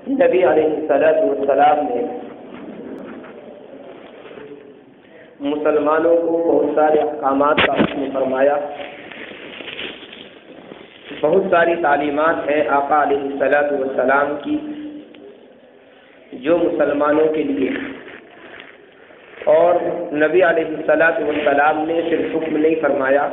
نبی علیہ السلام نے مسلمانوں کو بہت سارے احکامات کا حکم فرمایا. بہت ساری تعلیمات ہیں آقا علیہ السلام کی جو مسلمانوں کے لیے، اور نبی علیہ السلام نے صرف حکم نہیں فرمایا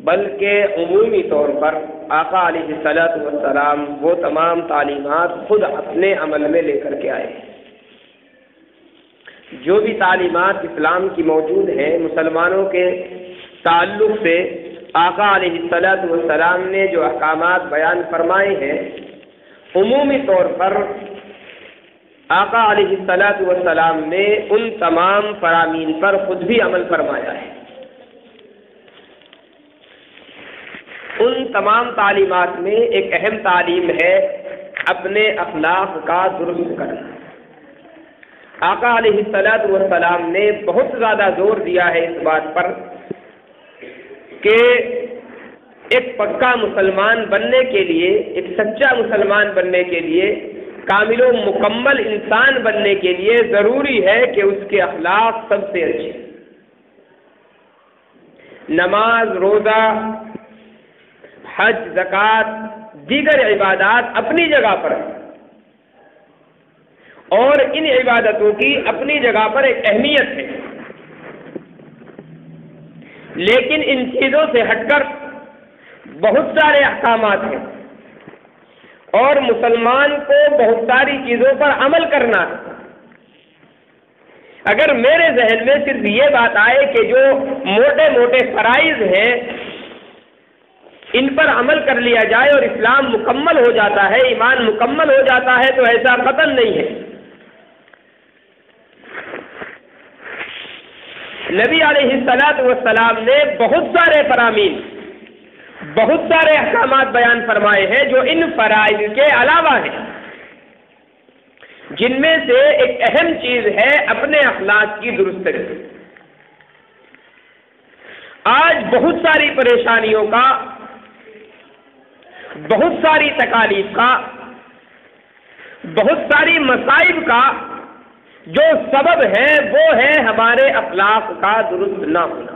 بلکہ عمومی طور پر آقا علیہ السلام وہ تمام تعلیمات خود اپنے عمل میں لے کر کے آئے. جو بھی تعلیمات اسلام کی موجود ہیں مسلمانوں کے تعلق سے آقا علیہ السلام نے جو احکامات بیان فرمائے ہیں، عمومی طور پر آقا علیہ السلام نے ان تمام فرامین پر خود بھی عمل فرمایا ہے. ان تمام تعلیمات میں ایک اہم تعلیم ہے اپنے اخلاق کا درست کرنا. آقا علیہ السلام نے بہت زیادہ زور دیا ہے اس بات پر کہ ایک پکا مسلمان بننے کے لیے، ایک سچا مسلمان بننے کے لیے، کامل و مکمل انسان بننے کے لیے ضروری ہے کہ اس کے اخلاق سب سے اچھے. نماز، روزہ، حج، زکوٰۃ، دیگر عبادات اپنی جگہ پر ہیں اور ان عبادتوں کی اپنی جگہ پر ایک اہمیت ہے، لیکن ان چیزوں سے ہٹ کر بہت سارے احکامات ہیں اور مسلمان کو بہت ساری چیزوں پر عمل کرنا ہے. اگر میرے ذہن میں صرف یہ بات آئے کہ جو موٹے موٹے فرائض ہیں ان پر عمل کر لیا جائے اور اسلام مکمل ہو جاتا ہے، ایمان مکمل ہو جاتا ہے، تو ایسا قطعاً نہیں ہے. نبی علیہ السلام نے بہت سارے فرامین، بہت سارے احکامات بیان فرمائے ہیں جو ان فرائض کے علاوہ ہیں، جن میں سے ایک اہم چیز ہے اپنے اخلاق کی درستگی. آج بہت ساری پریشانیوں کا، بہت ساری تکالیف کا، بہت ساری مصائب کا جو سبب ہے وہ ہے ہمارے اخلاق کا درست نہ ہونا.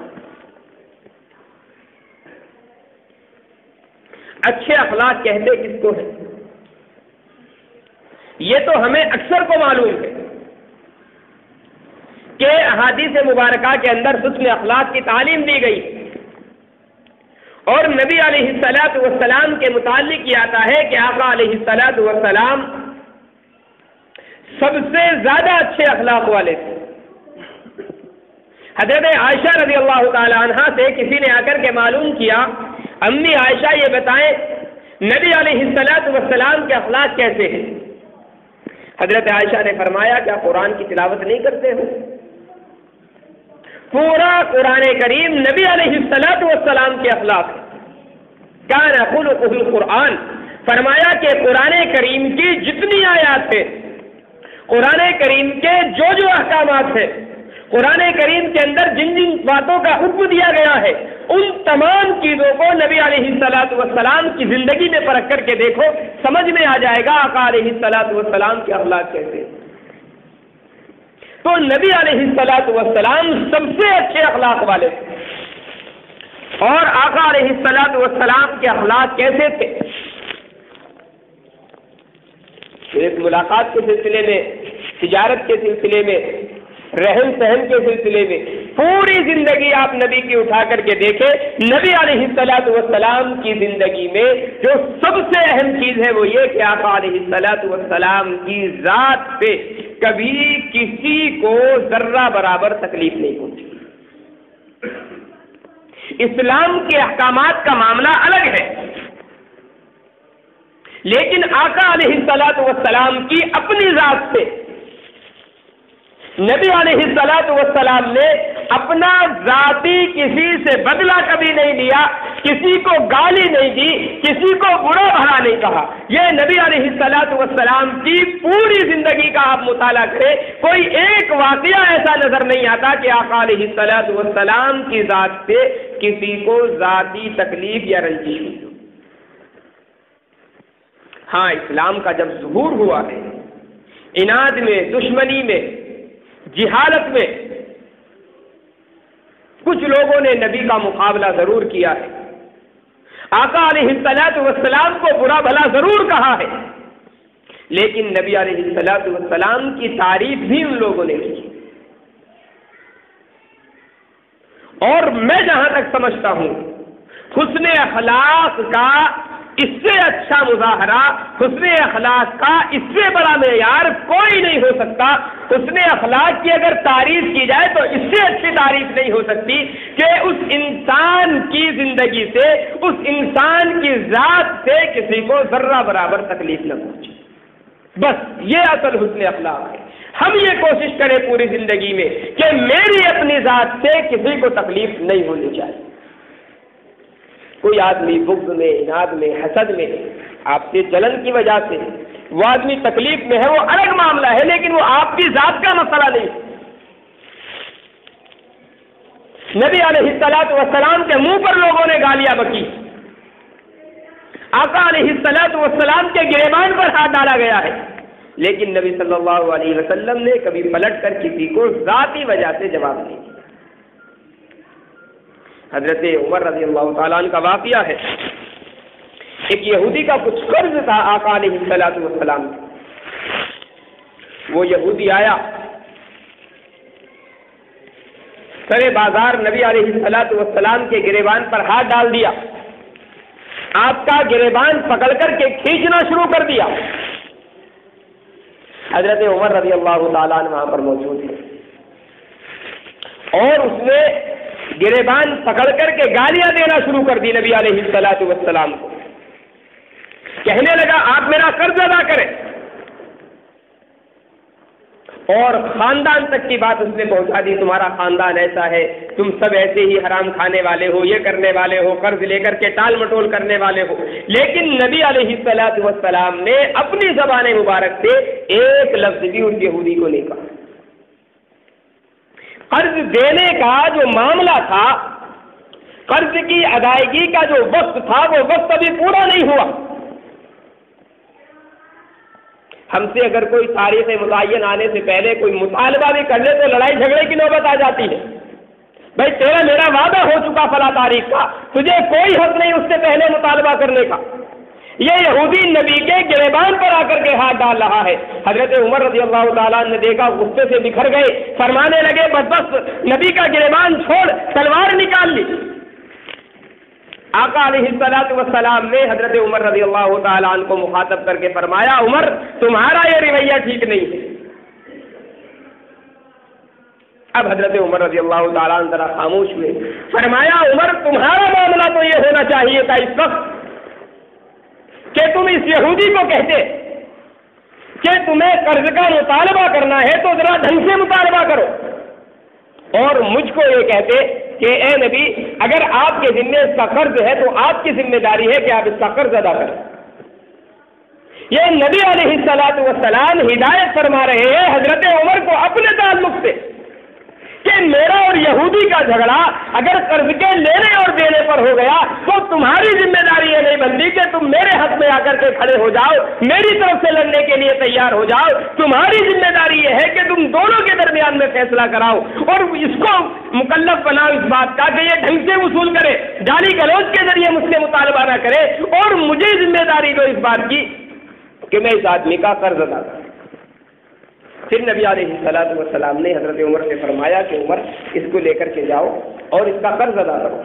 اچھے اخلاق کہتے کس کو ہیں؟ یہ تو ہمیں اکثر کو معلوم ہے کہ احادیث مبارکہ کے اندر حسن اخلاق کی تعلیم دی گئی اور نبی علیہ السلام کے متعلق یہ آتا ہے کہ آقا علیہ السلام سب سے زیادہ اچھے اخلاق والے تھے. حضرت عائشہ رضی اللہ تعالی عنہا سے کسی نے آ کر کے معلوم کیا، امی عائشہ یہ بتائیں نبی علیہ السلام کے اخلاق کیسے ہیں؟ حضرت عائشہ نے فرمایا کیا قرآن کی تلاوت نہیں کرتے ہو؟ پورا قرآن کریم نبی علیہ السلام کے اخلاق ہے. کان خلقہ القرآن، فرمایا کہ قرآن کریم کی جتنی آیات ہیں، قرآن کریم کے جو احکامات ہیں، قرآن کریم کے اندر جن جن باتوں کا حکم دیا گیا ہے، ان تمام چیزوں کو نبی علیہ السلام کی زندگی میں پرکھ کر کے دیکھو، سمجھ میں آ جائے گا آقا علیہ السلام کے اخلاق کیسے ہیں. تو نبی علیہ السلام سب سے اچھے اخلاق والے تھے. اور آقا علیہ السلام کے اخلاق کیسے تھے؟ ایک ملاقات کے سلسلے میں، تجارت کے سلسلے میں، رہن سہن کے سلسلے میں پوری زندگی آپ نبی کی اٹھا کر کے دیکھیں، نبی علیہ السلام کی زندگی میں جو سب سے اہم چیز ہے وہ یہ کہ آقا علیہ السلام کی ذات پہ کبھی کسی کو ذرہ برابر تکلیف نہیں پہنچی. اسلام کے احکامات کا معاملہ الگ ہے، لیکن آقا علیہ السلام کی اپنی ذات سے نبی علیہ السلام نے اپنا ذاتی کسی سے بدلہ کبھی نہیں لیا، کسی کو گالی نہیں دی، کسی کو برا بھلا نہیں کہا. یہ نبی علیہ السلام کی پوری زندگی کا آپ مطالعہ کریں، کوئی ایک واقعہ ایسا نظر نہیں آتا کہ آقا علیہ السلام کی ذات سے کسی کو ذاتی تکلیف یا رنجش ہوئی. ہاں اسلام کا جب ظہور ہوا ہے، عناد میں، دشمنی میں، جہالت میں کچھ لوگوں نے نبی کا مقابلہ ضرور کیا ہے، آقا علیہ الصلوۃ والسلام کو برا بھلا ضرور کہا ہے، لیکن نبی علیہ الصلوۃ والسلام کی تعریف بھی ان لوگوں نے کی۔ اور میں جہاں تک سمجھتا ہوں حسن اخلاق کا اس سے اچھا مظاہرہ، حسن اخلاق کا اس سے بڑا معیار کوئی نہیں ہو سکتا۔ حسن اخلاق کی اگر تعریف کی جائے تو اس سے اچھی تعریف نہیں ہو سکتی کہ اس انسان کی زندگی سے، اس انسان کی ذات سے کسی کو ذرہ برابر تکلیف نہ پہنچے۔ بس یہ اصل حسن اخلاق ہے۔ ہم یہ کوشش کریں پوری زندگی میں کہ میری اپنی ذات سے کسی کو تکلیف نہیں ہونی چاہیے۔ کوئی آدمی بغض میں، عناد میں، حسد میں، آپ سے جلن کی وجہ سے وہ آدمی تکلیف میں ہے، وہ الگ معاملہ ہے، لیکن وہ آپ کی ذات کا مسئلہ نہیں۔ نبی علیہ الصلوۃ والسلام کے منہ پر لوگوں نے گالیاں بکی، آقا علیہ الصلوۃ والسلام کے گریبان پر ہاتھ ڈالا گیا ہے، لیکن نبی صلی اللہ علیہ وسلم نے کبھی پلٹ کر کسی کو ذاتی وجہ سے جواب نہیں دیا۔ حضرت عمر رضی اللہ تعالیٰ عنہ کا واقعہ ہے، ایک یہودی کا کچھ قرض تھا آقا علیہ الصلوۃ والسلام، وہ یہودی آیا سرے بازار نبی علیہ الصلوۃ والسلام کے گریبان پر ہاتھ ڈال دیا، آپ کا گریبان پکڑ کر کے کھینچنا شروع کر دیا۔ حضرت عمر رضی اللہ تعالیٰ عنہ وہاں پر موجود تھے اور اس نے گریبان پکڑ کر کے گالیاں دینا شروع کر دی نبی علیہ الصلوۃ والسلام کو، کہنے لگا آپ میرا قرض ادا کریں، اور خاندان تک کی بات اس نے پہنچا دی، تمہارا خاندان ایسا ہے، تم سب ایسے ہی حرام کھانے والے ہو، یہ کرنے والے ہو، قرض لے کر کے ٹال مٹول کرنے والے ہو۔ لیکن نبی علیہ الصلوۃ والسلام نے اپنی زبان مبارک سے ایک لفظ بھی اس یہودی کو نہیں کہا۔ قرض دینے کا جو معاملہ تھا، قرض کی ادائیگی کا جو وقت تھا، وہ وقت ابھی پورا نہیں ہوا۔ ہم سے اگر کوئی تاریخ متعین آنے سے پہلے کوئی مطالبہ بھی کر لے تو لڑائی جھگڑے کی نوبت آ جاتی ہے۔ بھائی تیرا میرا وعدہ ہو چکا فلاں تاریخ کا، تجھے کوئی حق نہیں اس سے پہلے مطالبہ کرنے کا۔ یہ یہودی نبی کے گریبان پر آ کر کے ہاتھ ڈال رہا ہے۔ حضرت عمر رضی اللہ تعالیٰ نے دیکھا، غصے سے بکھر گئے، فرمانے لگے بس نبی کا گریبان چھوڑ، تلوار نکال لی۔ آقا علیہ الصلوۃ والسلام نے حضرت عمر رضی اللہ تعالیٰ عنہ کو مخاطب کر کے فرمایا، عمر تمہارا یہ رویہ ٹھیک نہیں ہے۔ اب حضرت عمر رضی اللہ تعالیٰ عنہ ذرا خاموش ہوئے، فرمایا عمر تمہارا معاملہ تو یہ ہونا چاہیے تھا اس وقت کہ تم اس یہودی کو کہتے کہ تمہیں قرض کا مطالبہ کرنا ہے تو ذرا ڈھنگ سے مطالبہ کرو، اور مجھ کو یہ کہتے کہ اے نبی اگر آپ کے ذمے اس کا قرض ہے تو آپ کی ذمہ داری ہے کہ آپ اس کا قرض ادا کریں۔ یہ نبی علیہ الصلوۃ والسلام ہدایت فرما رہے ہیں حضرت عمر کو اپنے تعلق سے کہ میرا اور یہودی کا جھگڑا اگر قرض کے لینے اور دینے پر ہو گیا تو تمہاری ذمہ داری یہ نہیں بنتی کہ تم میرے حق میں آ کر کے کھڑے ہو جاؤ، میری طرف سے لڑنے کے لیے تیار ہو جاؤ۔ تمہاری ذمہ داری یہ ہے کہ تم دونوں کے درمیان میں فیصلہ کراؤ اور اس کو مکلف بناؤ اس بات کا کہ یہ ڈھنگ سے وصول کرے، گالی گلوچ کے ذریعے مجھ سے مطالبہ نہ کرے، اور مجھے ذمہ داری دو اس بات کی کہ میں اس آدمی کا قرض ادا کروں۔ پھر نبی علیہ الصلوۃ والسلام نے حضرت عمر سے فرمایا کہ عمر اس کو لے کر کے جاؤ اور اس کا قرض ادا کرو،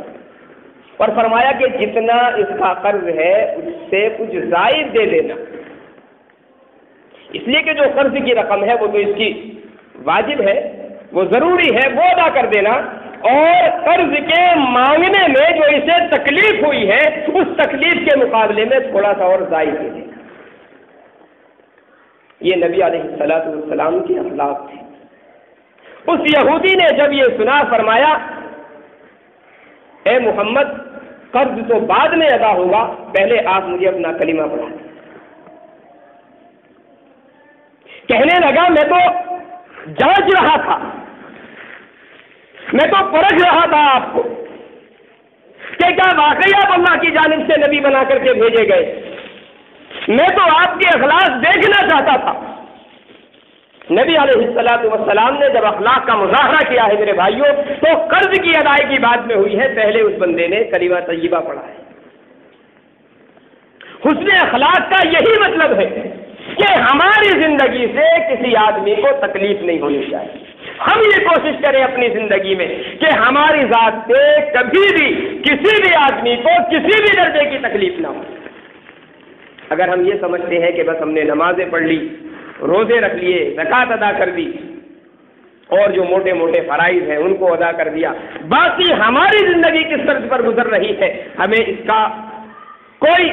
اور فرمایا کہ جتنا اس کا قرض ہے اس سے کچھ زائد دے دینا، اس لیے کہ جو قرض کی رقم ہے وہ تو اس کی واجب ہے، وہ ضروری ہے، وہ ادا کر دینا، اور قرض کے مانگنے میں جو اسے تکلیف ہوئی ہے اس تکلیف کے مقابلے میں تھوڑا سا اور زائد دے دینا۔ یہ نبی علیہ الصلوۃ والسلام کی اخلاق تھی۔ اس یہودی نے جب یہ سنا فرمایا اے محمد قرض تو بعد میں ادا ہوگا، پہلے آپ مجھے اپنا کلمہ پڑھا دیں۔ کہنے لگا میں تو جانچ رہا تھا، میں تو پرکھ رہا تھا آپ کو کہ کیا واقعی آپ اللہ کی جانب سے نبی بنا کر کے بھیجے گئے۔ میں تو آپ کے اخلاق دیکھنا چاہتا تھا۔ نبی علیہ السلام نے جب اخلاق کا مظاہرہ کیا ہے میرے بھائیوں، تو قرض کی ادائیگی بعد میں ہوئی ہے، پہلے اس بندے نے کلمہ طیبہ پڑھا ہے۔ حسن اخلاق کا یہی مطلب ہے کہ ہماری زندگی سے کسی آدمی کو تکلیف نہیں ہونی چاہیے۔ ہم یہ کوشش کریں اپنی زندگی میں کہ ہماری ذات سے کبھی بھی کسی بھی آدمی کو کسی بھی درجے کی تکلیف نہ ہو۔ اگر ہم یہ سمجھتے ہیں کہ بس ہم نے نمازیں پڑھ لی، روزے رکھ لیے، زکوٰۃ ادا کر دی اور جو موٹے موٹے فرائض ہیں ان کو ادا کر دیا، باقی ہماری زندگی کس طرز پر گزر رہی ہے ہمیں اس کا کوئی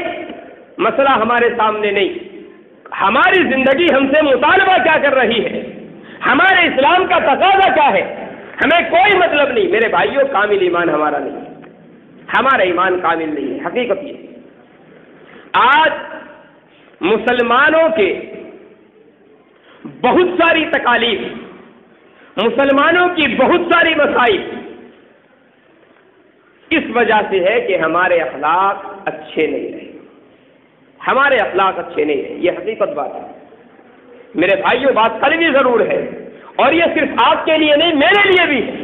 مسئلہ ہمارے سامنے نہیں۔ ہماری زندگی ہم سے مطالبہ کیا کر رہی ہے، ہمارے اسلام کا تقاضا کیا ہے، ہمیں کوئی مطلب نہیں۔ میرے بھائیوں، کامل ایمان ہمارا نہیں، ہمارا ایمان کامل نہیں ہے۔ حقیقت یہ آج مسلمانوں کے بہت ساری تکالیف، مسلمانوں کی بہت ساری مسائل اس وجہ سے ہے کہ ہمارے اخلاق اچھے نہیں رہے، ہمارے اخلاق اچھے نہیں رہے۔ یہ حقیقت بات ہے میرے بھائیوں، بات قلبی ضرور ہے، اور یہ صرف آپ کے لیے نہیں، میرے لیے بھی ہے۔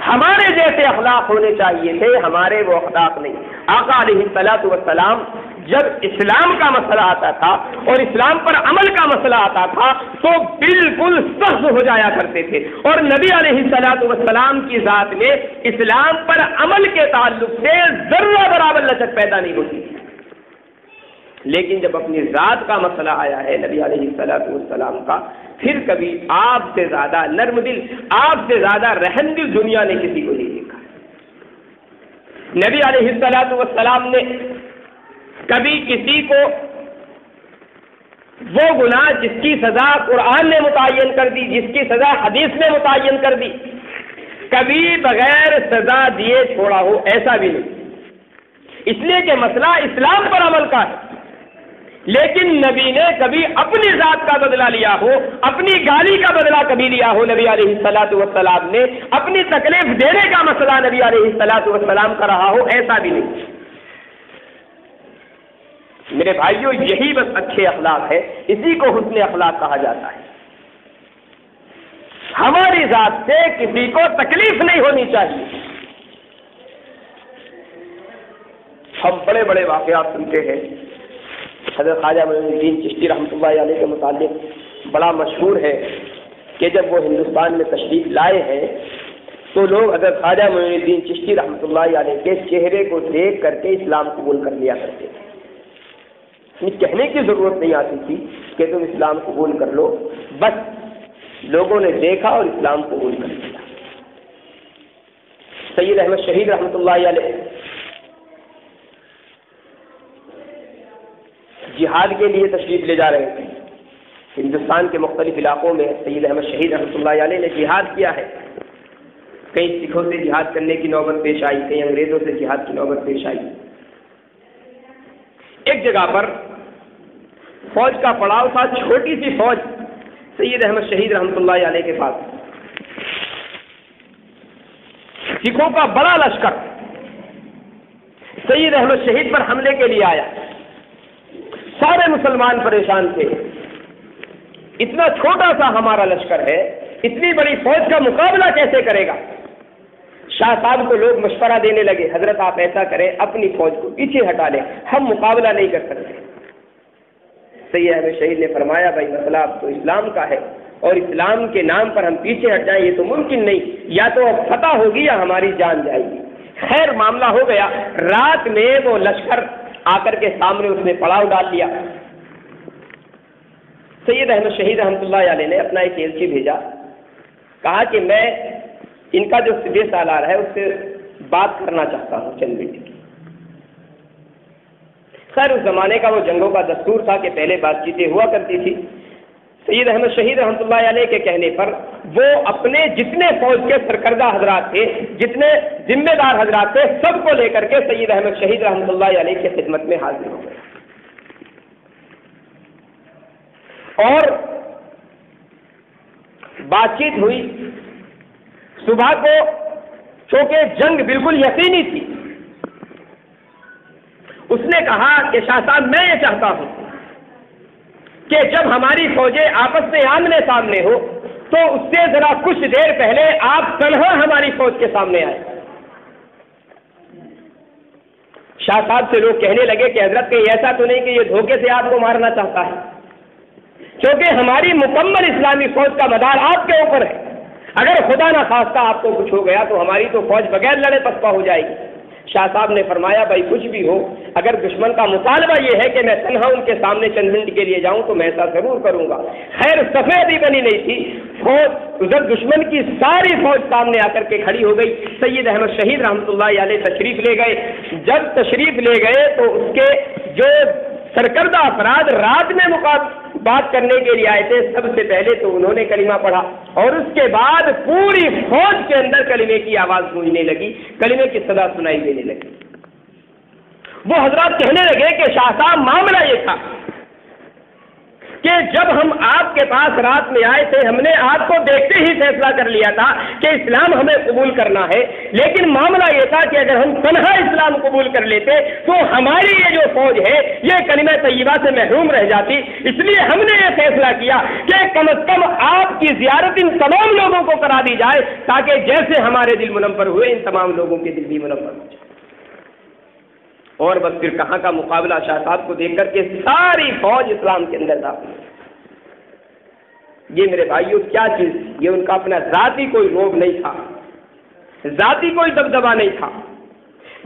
ہمارے جیسے اخلاق ہونے چاہیے تھے، ہمارے وہ اخلاق نہیں۔ آقا علیہ السلام جب اسلام کا مسئلہ آتا تھا اور اسلام پر عمل کا مسئلہ آتا تھا تو بالکل سخت ہو جایا کرتے تھے، اور نبی علیہ السلام کی ذات میں اسلام پر عمل کے تعلق سے ذرہ برابر لچک پیدا نہیں ہوتی تھی۔ لیکن جب اپنی ذات کا مسئلہ آیا ہے نبی علیہ السلام کا، پھر کبھی آپ سے زیادہ نرم دل، آپ سے زیادہ رحم دل دنیا نے کسی کو نہیں دیکھا۔ نبی علیہ السلام نے کبھی کسی کو وہ گناہ جس کی سزا قرآن نے متعین کر دی، جس کی سزا حدیث نے متعین کر دی، کبھی بغیر سزا دیے چھوڑا ہو، ایسا بھی نہیں۔ اس لیے کہ مسئلہ اسلام پر عمل کا ہے، لیکن نبی نے کبھی اپنی ذات کا بدلہ لیا ہو، اپنی گالی کا بدلہ کبھی لیا ہو نبی علیہ السلام نے، اپنی تکلیف دینے کا مسئلہ نبی علیہ السلام کا رہا ہو، ایسا بھی نہیں۔ میرے بھائیوں، یہی بس اچھے اخلاق ہے، اسی کو حسن اخلاق کہا جاتا ہے۔ ہماری ذات سے کسی کو تکلیف نہیں ہونی چاہیے۔ ہم بڑے بڑے واقعات سنتے ہیں، حضرت خواجہ معین الدین چشتی رحمۃ اللہ علیہ کے متعلق بڑا مشہور ہے کہ جب وہ ہندوستان میں تشریف لائے ہیں تو لوگ حضرت خواجہ معین الدین چشتی رحمۃ اللہ علیہ کے چہرے کو دیکھ کر کے اسلام قبول کر لیا کرتے تھے۔ کہنے کی ضرورت نہیں آتی تھی کہ تم اسلام قبول کر لو، بس لوگوں نے دیکھا اور اسلام قبول کر لیا۔ سید احمد شہید رحمۃ اللہ علیہ جہاد کے لیے تشریف لے جا رہے تھے، ہندوستان کے مختلف علاقوں میں سید احمد شہید رحمۃ اللہ علیہ نے جہاد کیا ہے۔ کئی سکھوں سے جہاد کرنے کی نوبت پیش آئی، کئی انگریزوں سے جہاد کی نوبت پیش آئی۔ ایک جگہ پر فوج کا پڑاؤ تھا، چھوٹی سی فوج سید احمد شہید رحمۃ اللہ علیہ کے پاس، سکھوں کا بڑا لشکر سید احمد شہید پر حملے کے لیے آیا۔ سارے مسلمان پریشان تھے، اتنا چھوٹا سا ہمارا لشکر ہے، اتنی بڑی فوج کا مقابلہ کیسے کرے گا؟ شاہ صاحب کو لوگ مشورہ دینے لگے، حضرت آپ ایسا کریں، اپنی فوج کو پیچھے ہٹا لیں، ہم مقابلہ نہیں کر سکتے۔ سید احمد شہید نے فرمایا، بھائی مسئلہ اب تو اسلام کا ہے، اور اسلام کے نام پر ہم پیچھے ہٹ جائیں یہ تو ممکن نہیں، یا تو اب فتح ہوگی یا ہماری جان جائے گی۔ خیر معاملہ ہو گیا، رات میں وہ لشکر آ کر کے سامنے اس نے پڑاؤ ڈال لیا۔ سید احمد شہید رحمۃ اللہ علیہ نے اپنا ایک ایلچی بھیجا، کہا کہ میں ان کا جو سپہ سالار ہے اس سے بات کرنا چاہتا ہوں چند منٹ کی۔ خیر اس زمانے کا وہ جنگوں کا دستور تھا کہ پہلے بات چیتیں ہوا کرتی تھی۔ سید احمد شہید رحمۃ اللہ علیہ کے کہنے پر وہ اپنے جتنے فوج کے سرکردہ حضرات تھے، جتنے ذمہ دار حضرات تھے، سب کو لے کر کے سید احمد شہید رحمۃ اللہ علیہ کی خدمت میں حاضر ہو گئے، اور بات چیت ہوئی۔ صبح کو چونکہ جنگ بالکل یقینی تھی، اس نے کہا کہ شاہ صاحب میں یہ چاہتا ہوں کہ جب ہماری فوجیں آپس میں آمنے سامنے ہو تو اس سے ذرا کچھ دیر پہلے آپ تنہا ہماری فوج کے سامنے آئے۔ شاہ صاحب سے لوگ کہنے لگے کہ حضرت کہ ایسا تو نہیں کہ یہ دھوکے سے آپ کو مارنا چاہتا ہے، کیونکہ ہماری مکمل اسلامی فوج کا مدار آپ کے اوپر ہے، اگر خدا نہ خواستہ آپ کو کچھ ہو گیا تو ہماری تو فوج بغیر لڑے پسپا ہو جائے گی۔ شاہ صاحب نے فرمایا بھائی کچھ بھی ہو، اگر دشمن کا مطالبہ یہ ہے کہ میں تنہا ان کے سامنے چند منٹ کے لیے جاؤں تو میں ایسا ضرور کروں گا۔ خیر صفحے ابھی بنی نہیں تھی، فوج ادھر دشمن کی ساری فوج سامنے آ کر کے کھڑی ہو گئی۔ سید احمد شہید رحمۃ اللہ علیہ تشریف لے گئے۔ جب تشریف لے گئے تو اس کے جو سرکردہ افراد رات میں بات کرنے کے لیے آئے تھے، سب سے پہلے تو انہوں نے کلمہ پڑھا اور اس کے بعد پوری فوج کے اندر کلمے کی آواز گونجنے لگی، کلمے کی صدا سنائی دینے لگی۔ وہ حضرات کہنے لگے کہ شاہ صاحب معاملہ یہ تھا کہ جب ہم آپ کے پاس رات میں آئے تھے ہم نے آپ کو دیکھتے ہی فیصلہ کر لیا تھا کہ اسلام ہمیں قبول کرنا ہے، لیکن معاملہ یہ تھا کہ اگر ہم تنہا اسلام قبول کر لیتے تو ہماری یہ جو فوج ہے یہ کلمہ طیبہ سے محروم رہ جاتی، اس لیے ہم نے یہ فیصلہ کیا کہ کم از کم آپ کی زیارت ان تمام لوگوں کو کرا دی جائے تاکہ جیسے ہمارے دل منور ہوئے ان تمام لوگوں کے دل بھی منور ہو جائے۔ اور بس پھر کہاں کا مقابلہ، شاہ صاحب کو دیکھ کر کے ساری فوج اسلام کے اندر داخل ہوئی۔ یہ میرے بھائیوں کیا چیز، یہ ان کا اپنا ذاتی کوئی روب نہیں تھا، ذاتی کوئی دبدبہ نہیں تھا۔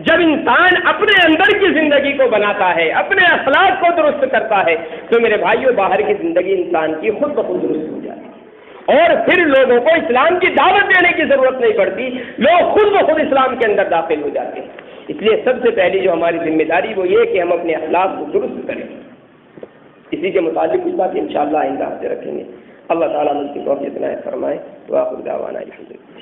جب انسان اپنے اندر کی زندگی کو بناتا ہے، اپنے اخلاق کو درست کرتا ہے تو میرے بھائیوں باہر کی زندگی انسان کی خود بخود درست ہو جاتی ہے، اور پھر لوگوں کو اسلام کی دعوت دینے کی ضرورت نہیں پڑتی، لوگ خود بخود اسلام کے اندر داخل ہو جاتے ہیں۔ اس لیے سب سے پہلی جو ہماری ذمہ داری وہ یہ کہ ہم اپنے اخلاق کو درست کریں۔ اسی کے متعلق کچھ بات انشاءاللہ آئندہ ہفتے رکھیں گے۔ اللہ تعالیٰ مجھ کی توفیق عنایت فرمائے۔ وآخر دعوانا الحمدللہ۔